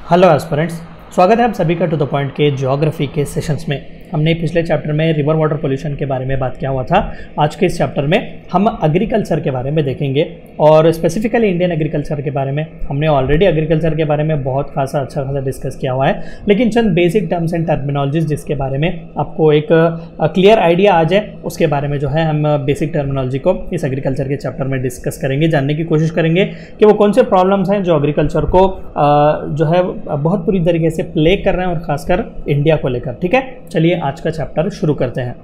Hello aspirants, स्वागत है आप सभी का टू द पॉइंट के ज्योग्राफी के सेशंस में। हमने पिछले चैप्टर में रिवर वाटर पोल्यूशन के बारे में बात किया हुआ था। आज के इस चैप्टर में हम एग्रीकल्चर के बारे में देखेंगे और स्पेसिफिकली इंडियन एग्रीकल्चर के बारे में। हमने ऑलरेडी एग्रीकल्चर के बारे में बहुत अच्छा खासा डिस्कस किया हुआ है, लेकिन चंद बेसिक टर्म्स एंड टर्मिनोलॉजीज जिसके बारे में आपको एक क्लियर आइडिया आ जाए, उसके बारे में जो है हम बेसिक टर्मिनोलॉजी को इस एग्रीकल्चर के चैप्टर में डिस्कस करेंगे, जानने की कोशिश करेंगे कि वो कौन से प्रॉब्लम्स हैं जो एग्रीकल्चर को जो है बहुत पूरी तरीके से प्ले कर रहे हैं और खासकर इंडिया को लेकर। ठीक है, चलिए आज का चैप्टर शुरू करते हैं।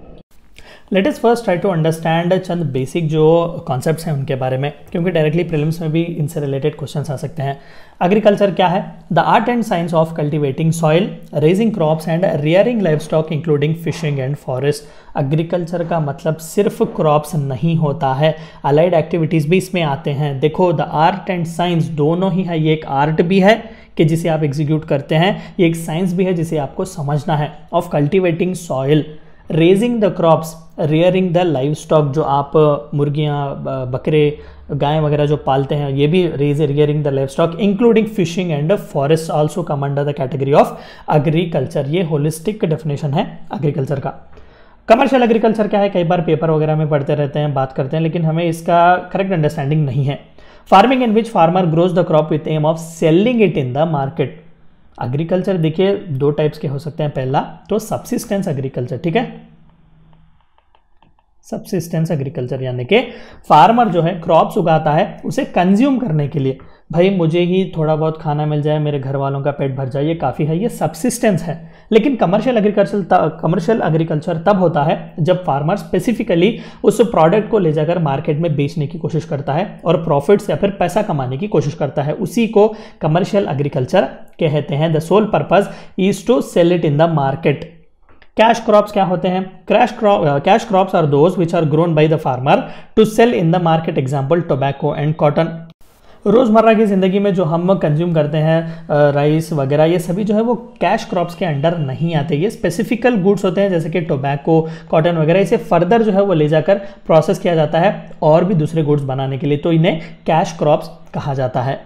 Let us first try to understand चंद बेसिक जो कॉन्सेप्ट्स हैं उनके बारे में, क्योंकि डायरेक्टली प्रीलिम्स में भी इनसे रिलेटेड क्वेश्चंस आ सकते हैं। एग्रीकल्चर क्या है? The art and science of cultivating soil, raising crops and rearing live stock including fishing and forest. Agriculture का मतलब सिर्फ क्रॉप्स नहीं होता है, अलाइड एक्टिविटीज़ भी इसमें आते हैं। देखो, द आर्ट एंड साइंस दोनों ही है। ये एक आर्ट भी है कि जिसे आप एग्जीक्यूट करते हैं, ये एक साइंस भी है जिसे आपको समझना है। Of cultivating soil, raising the crops, rearing the live stock, जो आप मुर्गियाँ, बकरे, गाय वगैरह जो पालते हैं, ये भी rearing the live stock, including fishing and forest also come under the category of agriculture. ये होलिस्टिक डेफिनेशन है एग्रीकल्चर का। कमर्शियल एग्रीकल्चर क्या है? कई बार पेपर वगैरह में पढ़ते रहते हैं, बात करते हैं, लेकिन हमें इसका करेक्ट अंडरस्टैंडिंग नहीं है। Farming in which farmer grows the crop with aim of selling it in the market. Agriculture देखिए दो टाइप्स के हो सकते हैं। पहला तो सब्सिस्टेंस एग्रीकल्चर, ठीक है, सब्सिस्टेंस एग्रीकल्चर यानी कि फार्मर जो है क्रॉप्स उगाता है उसे कंज्यूम करने के लिए, भाई मुझे ही थोड़ा बहुत खाना मिल जाए, मेरे घर वालों का पेट भर जाए, ये काफ़ी है, ये सब्सिस्टेंस है। लेकिन कमर्शियल एग्रीकल्चर तब होता है जब फार्मर स्पेसिफिकली उस प्रोडक्ट को ले जाकर मार्केट में बेचने की कोशिश करता है और प्रॉफिट्स या फिर पैसा कमाने की कोशिश करता है। उसी को कमर्शियल एग्रीकल्चर कहते हैं। The sole purpose is to sell it in the market. Cash crops क्या होते हैं? Cash crops are those which are grown by the farmer to sell in the market, example tobacco and cotton. रोज़मर्रा की ज़िंदगी में जो हम consume करते हैं, राइस वगैरह, ये सभी जो है वो कैश क्रॉप्स के अंडर नहीं आते। ये स्पेसिफिकल गुड्स होते हैं जैसे कि टोबैको, कॉटन वगैरह। इसे फर्दर जो है वो ले जाकर प्रोसेस किया जाता है और भी दूसरे गुड्स बनाने के लिए, तो इन्हें कैश क्रॉप्स कहा जाता है।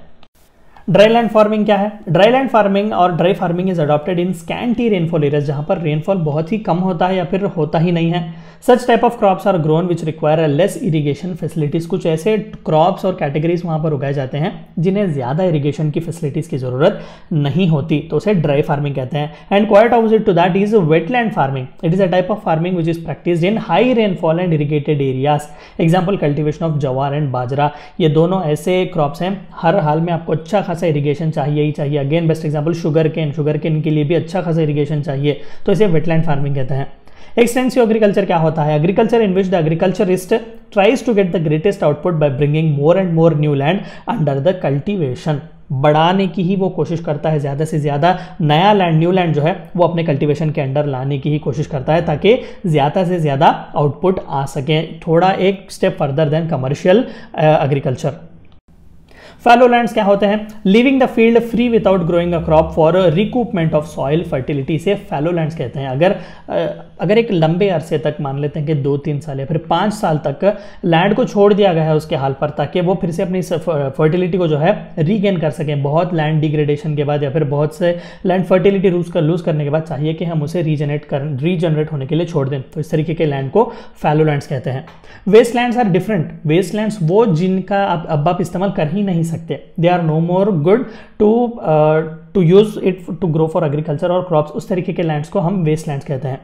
ड्राई लैंड फार्मिंग क्या है? ड्राई लैंड फार्मिंग और dry farming is adopted in scanty rainfall areas, जहां पर रेनफॉल बहुत ही कम होता है या फिर होता ही नहीं है। Such type of crops are grown which require less irrigation facilities. कुछ ऐसे क्रॉप्स और कैटेगरीज वहां पर उगाए जाते हैं जिन्हें ज्यादा इरीगेशन की फैसिलिटीज की जरूरत नहीं होती, तो उसे ड्राई फार्मिंग कहते हैं। And quite opposite to that is wetland farming. It is a type of farming which is practised in high rainfall and irrigated areas, example cultivation of jowar and bajra. ये दोनों ऐसे क्रॉप्स हैं हर हाल में आपको अच्छा खासा इरीगेशन चाहिए ही चाहिए। Again best example sugar cane के लिए भी अच्छा खासा इरीगेशन चाहिए, तो इसे वेटलैंड फार्मिंग कहते हैं। एक्सटेंसिव एग्रीकल्चर क्या होता है? Agriculture in which the agriculturist tries to get the greatest output by bringing more and more new land under the cultivation. बढ़ाने की ही वो कोशिश करता है, ज़्यादा से ज़्यादा नया लैंड, न्यू लैंड जो है वो अपने कल्टीवेशन के अंडर लाने की ही कोशिश करता है ताकि ज़्यादा से ज़्यादा आउटपुट आ सके। थोड़ा एक step further than commercial agriculture. Fallow lands क्या होते हैं? Leaving the field free without growing a crop for recoupment of soil fertility, से फैलो लैंड्स कहते हैं। अगर एक लंबे अरसे तक, मान लेते हैं कि 2-3 साल या फिर 5 साल तक लैंड को छोड़ दिया गया है उसके हाल पर, ताकि वो फिर से अपनी फर्टिलिटी को जो है रीगेन कर सकें। बहुत लैंड डिग्रेडेशन के बाद या फिर बहुत से लैंड फर्टिलिटी लूज करने के बाद चाहिए कि हम उसे रीजनरेट होने के लिए छोड़ दें, तो इस तरीके के लैंड को फैलो लैंड्स कहते हैं। Waste lands are different. Waste lands वो जिनका अब आप इस्तेमाल कर ही नहीं सकते, they are no more good to use it to grow for agriculture और क्रॉप्स, उस तरीके के लैंड्स को हम वेस्ट लैंड्स कहते हैं।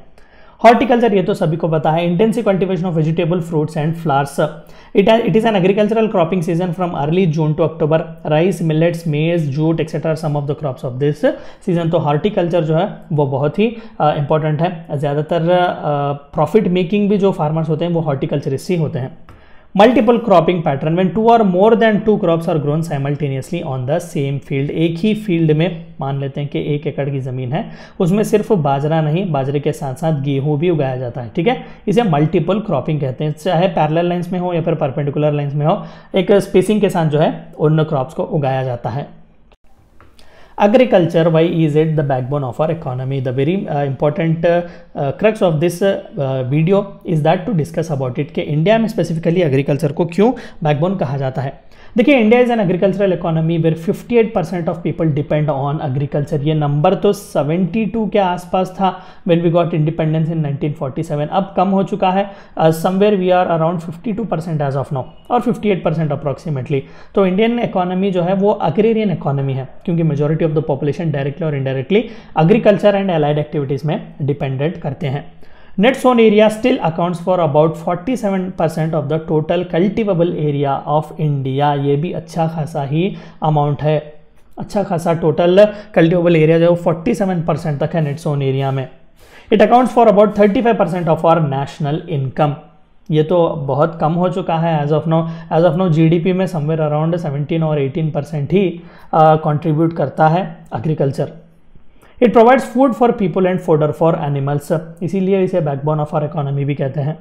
हॉर्टिकल्चर, ये तो सभी को पता है, intensive cultivation of vegetable, fruits and flowers. It is an agricultural cropping season from early June to October. Rice, millets, maize, jute etcetera some of the crops of this season. तो horticulture जो है वो बहुत ही important है। ज़्यादातर profit making भी जो farmers होते हैं वो हॉर्टिकल्चरिस्ट ही होते हैं। Multiple cropping pattern, when 2 or more than 2 crops are grown simultaneously on the same field। एक ही फील्ड में, मान लेते हैं कि 1 एकड़ की ज़मीन है, उसमें सिर्फ बाजरा नहीं, बाजरे के साथ साथ गेहूं भी उगाया जाता है, ठीक है। इसे मल्टीपल क्रॉपिंग कहते हैं। चाहे पैरेलल लाइंस में हो या फिर परपेंडिकुलर लाइंस में हो, एक स्पेसिंग के साथ जो है उन क्रॉप्स को उगाया जाता है। Agriculture, why is it the backbone of our economy? The very important crux of this video is that to discuss about it कि इंडिया में स्पेसिफिकली एग्रीकल्चर को क्यों बैकबोन कहा जाता है। देखिए, India is an agricultural economy where 58% of people depend on agriculture. ये number तो 72 के आसपास था when we got independence in 1947। अब कम हो चुका है, somewhere we are around 52% as of now, और 58% अप्रॉक्सीमेटली। तो इंडियन इकोनॉमी जो है वो अग्रेरियन इकोनॉमी है, क्योंकि majority of the population directly और indirectly agriculture and allied activities में डिपेंडेंट करते हैं। Net sown area still accounts for about 47% of the total cultivable area of India। ये भी अच्छा खासा ही अमाउंट है, अच्छा खासा टोटल कल्टिवेबल एरिया जो 47% तक है नेट सोन एरिया में। It accounts for about 35% of our national income. ये तो बहुत कम हो चुका है एज ऑफ नाउ जीडीपी में समवेयर अराउंड 17 और 18% ही कंट्रीब्यूट करता है agriculture. It provides food for people and fodder for animals, इसीलिए इसे बैकबोन ऑफ आवर इकोनॉमी भी कहते हैं।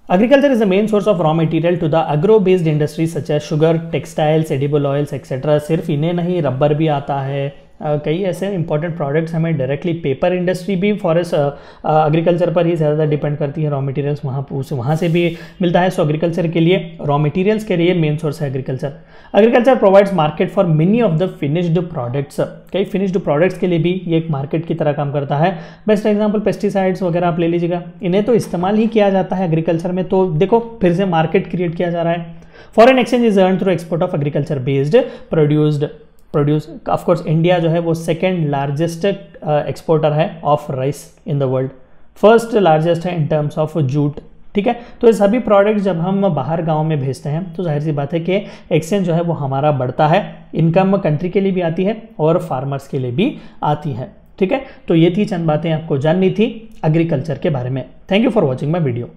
Agriculture is the main source of raw material to the agro based industry such as sugar, textiles, edible oils etcetera. सिर्फ इन्हें नहीं, rubber भी आता है, कई ऐसे इंपॉर्टेंट प्रोडक्ट्स हमें डायरेक्टली, पेपर इंडस्ट्री भी फॉरेस्ट एग्रीकल्चर पर ही ज़्यादा डिपेंड करती है, रॉ मटेरियल्स वहाँ से भी मिलता है। सो एग्रीकल्चर के लिए, रॉ मटेरियल्स के लिए मेन सोर्स है agriculture. Agriculture provides market for many of the finished products. कई फिनिश्ड प्रोडक्ट्स के लिए भी ये एक मार्केट की तरह काम करता है। बेस्ट एग्जाम्पल पेस्टिसाइड्स वगैरह आप ले लीजिएगा, इन्हें तो इस्तेमाल ही किया जाता है एग्रीकल्चर में, तो देखो फिर से मार्केट क्रिएट किया जा रहा है। Foreign exchange is earn through export of agriculture based produce. Of course India जो है वो सेकेंड लार्जेस्ट एक्सपोर्टर है of rice in the world, first largest है इन टर्म्स ऑफ जूट। ठीक है, तो ये सभी प्रोडक्ट्स जब हम बाहर गांव में भेजते हैं तो जाहिर सी बात है कि एक्सचेंज जो है वो हमारा बढ़ता है, इनकम कंट्री के लिए भी आती है और फार्मर्स के लिए भी आती है। ठीक है, तो ये थी चंद बातें आपको जाननी थी एग्रीकल्चर के बारे में। Thank you for watching my video.